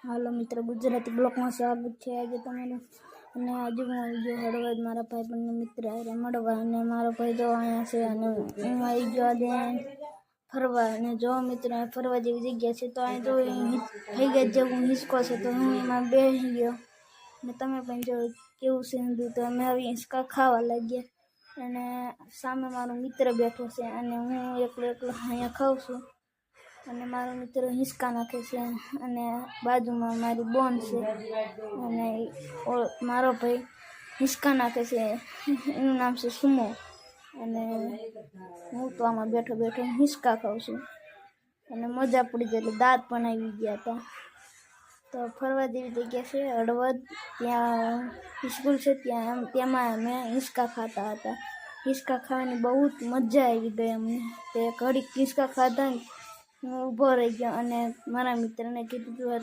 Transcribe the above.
હાલો મિત્ર, ગુજરાતી બ્લોકમાં સ્વાગત છે આજે તમારું। અને આજે હું આવી ગયો હળવદ મારા ભાઈ બંને મિત્ર હારે મળવા, અને મારો ભાઈ જો અહીંયા છે અને હું આવી ગયો આજે ફરવા। અને જો મિત્ર ફરવા જેવી જગ્યા છે તો અહીં જો થઈ ગયા જેવું હિંચકો છે તો હું એમાં બેસી ગયો, અને તમે પણ જો કેવું છે હિન્દુ તો અમે હવે હિંચકા ખાવા લાગ્યા। અને સામે મારો મિત્ર બેઠો છે અને હું એકલો અહીંયા ખાઉં છું, અને મારો મિત્ર હિંચકા નાખે છે, અને બાજુમાં મારી બોન છે અને મારો ભાઈ હિંચકા નાખે છે, એનું નામ છે સુમો। અને હું તો આમાં બેઠો હિંચકા ખાઉં છું, અને મજા પડી જાય એટલે દાંત પણ આવી ગયા હતા। તો ફરવા જેવી જગ્યા છે હળવદ, ત્યાં સ્કૂલ છે તેમાં અમે હિંચકા ખાતા હતા। હિંચકા ખાવાની બહુ જ મજા આવી ગઈ અમને। તે ઘડીક હિંચકા ખાધા ને હું ઊભો રહી ગયો અને મારા મિત્રને કીધું તું